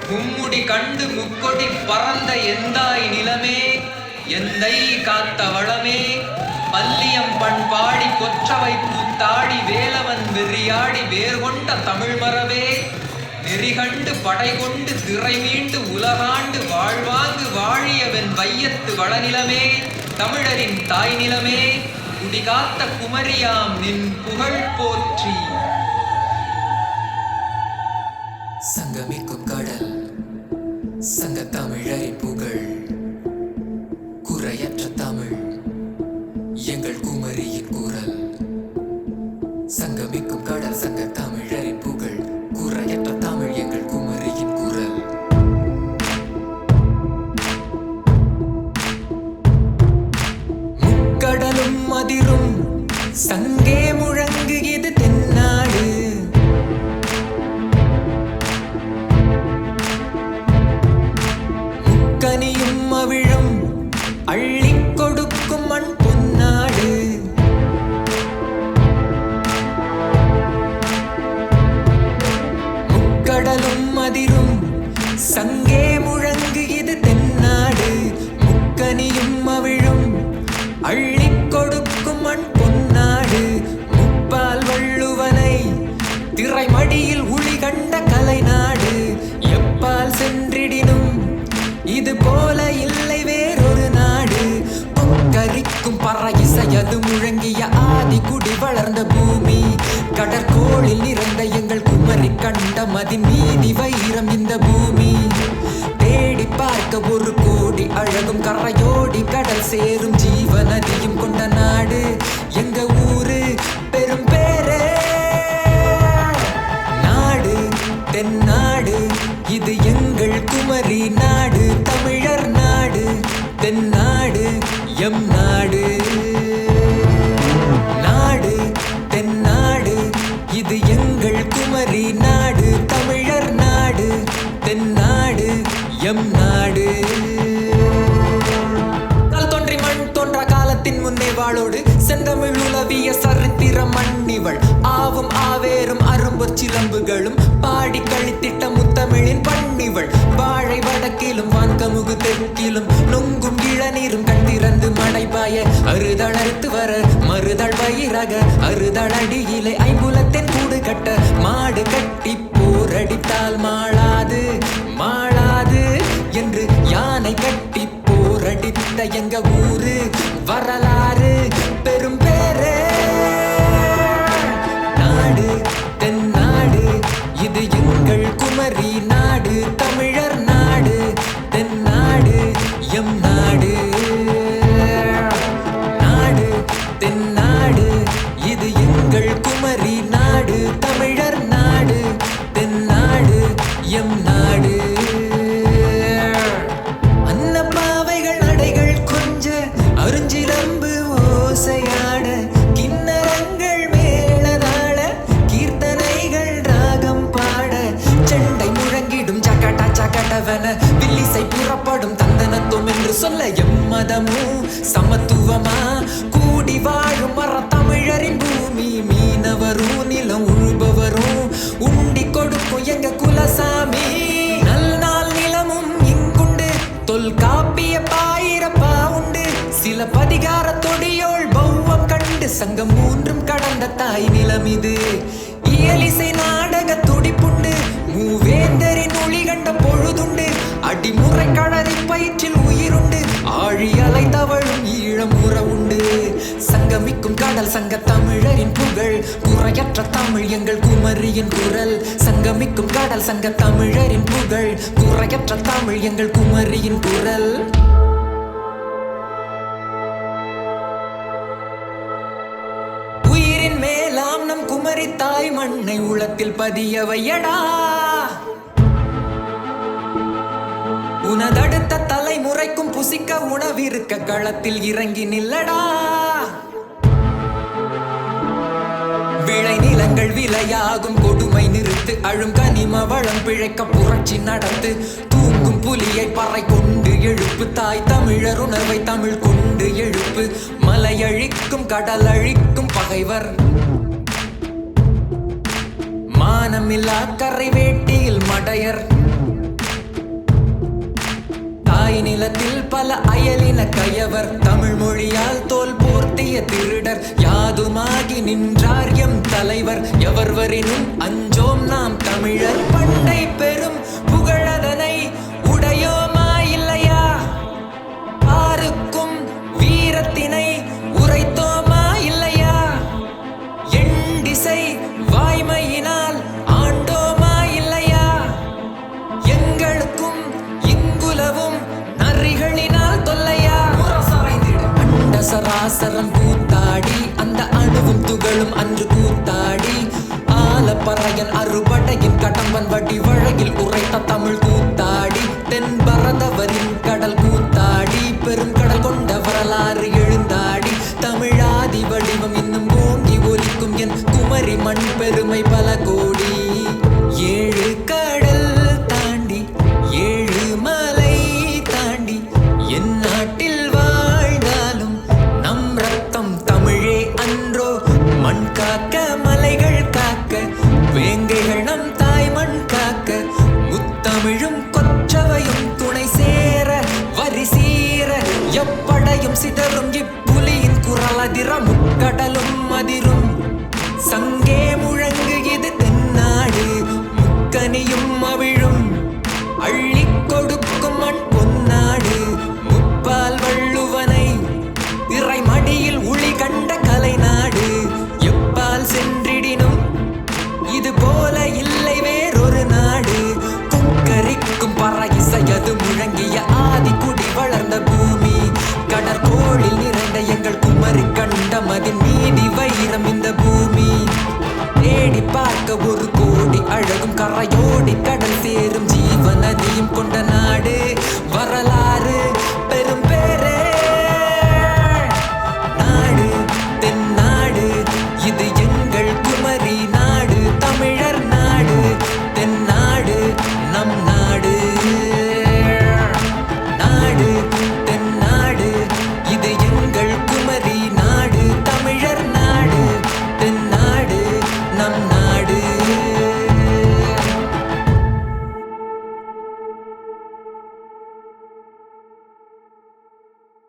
மும்முடி கண்டு முக்கொடி பறந்த எந்தாய் நிலமே எந்தை காத்த வளமே பல்லியம் பண்பாடி கொற்றவை பூத்தாடி வேலவன் வெறியாடி வேர்கொண்ட தமிழ் மரபே நெறிகண்டு படை கொண்டு திரை மீண்டு உலகாண்டு வாழ்வாங்கு வாழியவன் வையத்து வளநிலமே தமிழரின் தாய் நிலமே குடிகாத்த குமரியாம் நின் புகழ் போற்றி. சங்கமிக்கும் கடல் சங்க தமிழரின் புகழ் குறையற்ற தமிழ் எங்கள் குமரியின் குரல். சங்கமிக்கும் கடல் சங்க தமிழரின் புகழ் குறையற்ற தமிழ் எங்கள் குமரியின் குரல். முக்கடலும் அதிரும் சங்கே முழங்கு இது தென்னாடு. முக்கனியும் அவிழும் அள்ளிக் கொடுக்கும் மண் பொன்னாடு. முக்கடலும் அதிரும் சங்கே முழங்கு இது தென்னாடு. முக்கனியும் அவிழும் அள்ளிக் கொடுக்கும் மண் பொன்னாடு. முப்பால் வள்ளுவனை திரைமடியில் உளி கண்ட கலைநாடு. எப்பால் சென்றிடினும் இது போல இல்லை வேறொரு நாடு. கொக்கரிக்கும் பற இசையது முழங்கிய ஆதி குடி வளர்ந்த பூமி. கடற்கோளில் நிறைந்த எங்கள் குமரி கண்ட மதி நீதி வைரம் இந்த பூமி. தேடி பார்க்க ஒரு கோடி அழகும் கரையோடி கடல் சேரும் ஜீவ நதியும் கொண்ட நாடு எங்க ஊரு பெரும் பேரே நாடு தென்னாடு. இது எங்கள் குமரி நாடு தமிழர் நாடு தென்னாடு எம் நாடு. நாடு தென்னாடு இது எங்கள் குமரி நாடு தமிழர் நாடு தென்னாடு எம் நாடு. கல் தோன்றி மண் தோன்றா காலத்தின் முன்னே வாளோடு செந்தமிழ் உலவிய சரித்திர மண்ணிவள். ஆவும் ஆவேரும் அரும்பொற் சிலம்புகளும் பாடி கழித்திட்ட முத்தமிழின் பண்ணிவள். வாழை வடக்கிலும் வான்கமுகு தெற்கிலும் நொங்கும் இளநீரும் கண்டிறந்து மடைபாய அறுதளர்த்து வர மறுதள் வயிறக அறுதள் அடியிலே ஐம்புலத்தின் கூடு கட்ட மாடு கட்டி போரடித்தால் மாளாது மாளாது என்று யானை கட்டி போரடித்த எங்க ஊரு வரலாறு பெரும் பேரே நாடு தென்னாடு. இது எங்கள் குமரி நாடு தமிழர் நாடு தென்னாடு எம் நாடு. நாடு தென்னாடு இது எங்கள் குமரி நாடு தமிழர் நாடு தென்னாடு எம் நாடு. அன்னப்பாவைகள் நடைகள் கொஞ்ச அருஞ்சிலம்பு ஓசையாட கிண்ணறங்கள் மேளதாள கீர்த்தனைகள் ராகம் பாட செண்டை முழங்கிடும் சகட சகடவன வில்லிசை புறப்படும் தந்தனத்துவம் என்று சொல்ல எம்மதமும் சமத்துவமா கூடி வாழும் மர தமிழரின் பூமி. மீனவரும் நிலம் உழுபவரும் உண்டி கொடுக்கும் எங்க குலசாமி. நல் நாள் நிலமும் இங்குண்டு தொல்காப்பிய பாயிரப்பா உண்டு. சில பதிகார தொடியோள் பௌவம் கண்டு சங்கம் மூன்றும் கடந்த தாய் நிலம் இது. இயலிசை நாடக துடிப்புண்டு மூவேந்தரின் ஒளி கண்ட பொழுதுண்டு. அடிமுறை களரி பயிற்றில் உயிருண்டு ஆழி அலை தவழும் ஈழம் உற உண்டு. சங்கமிக்கும் கடல் சங்க தமிழரின் புகழ் குறையற்ற தமிழ் எங்கள் குமரியின் குரல். சங்கமிக்கும் கடல் சங்க தமிழரின் புகழ் குறையற்ற தமிழ் எங்கள் குமரியின் குரல். உயிரின் மேலாம் நம் குமரி தாய் மண்ணை உளத்தில் பதிய வையடா. உனதடுத்த தலைமுறைக்கும் புசிக்க உணவிருக்க களத்தில் இறங்கி நில்லடா. விளை நிலங்கள் விலையாகும் கொடுமை நிறுத்து அழும் கனிம வளம் பிழைக்க புரட்சி நடத்து. தூங்கும் புலியை பறை கொண்டு எழுப்பு தாய் தமிழர் உணர்வை தமிழ் கொண்டு எழுப்பு. மலை அழிக்கும் கடல் அழிக்கும் பகைவர் மானமில்லா கரை வேட்டியில் மடையர் நிலத்தில் பல அயலின கயவர் தமிழ் மொழியால் தோல் போர்த்திய திருடர் யாதுமாகி நின்றார் எம் தலைவர் எவர்வரினும் அஞ்சோம் நாம் தமிழர் பண்டை பெரும் புகழதனை உடையோமா இல்லையா ஆருக்கும் வீரத்தினை உரைத்தோமா இல்லையா எண்டிசை வாய்மையினால் ஆண்டோமா இல்லையா எங்களுக்கும் இங்குலவும் நரிகளினால் தொல்லையா அண்ட சராசரம் கூத்தாடி அந்த அணுவும் துகளும் அன்று கூத்தாடி ஆலப்பறையன் அறுபடையின் கடம்பன் வடி வழகில் உரைத்த தமிழ் கூத்தாடி தென் பரதவரின் கடல் கூத்தாடி பெருங்கடல் கொண்ட வரலாறு எழுந்தாடி தமிழாதி வடிவம் இன்னும் ஓங்கி ஒலிக்கும் என் குமரி மண் பெருமை பல கோடி ஏழு கடல் தாண்டி ஏழு மலை தாண்டி என் நாட்டில் வாழ்ந்தாலும் நம் ரத்தம் தமிழே அன்றோ மண் காக்க மலைகள் காக்க வேங்கைகள் நம் தாய் மண் காக்க முத்தமிழும் கொற்றவையும் துணை சேர வரி சீர எப்படையும் சிதறும் இப்புலியின் குரல் அதிர முக்கடலும் அதிரும் சங்கே முழங்கு இது தென்னாடு முக்கனியும் அவிழும் அள்ளிக் கொடுக்கும் மண் பொன்னாடு முப்பால் வள்ளுவனை இறை மடியில் உளி கண்ட கலைநாடு எப்பால் சென்றிடினும் இது போல இல்லை வேறொரு நாடு கொக்கரிக்கும் பற இசையது முழங்கிய ஆதி குடி வளர்ந்த பூமி கடற்கோளில்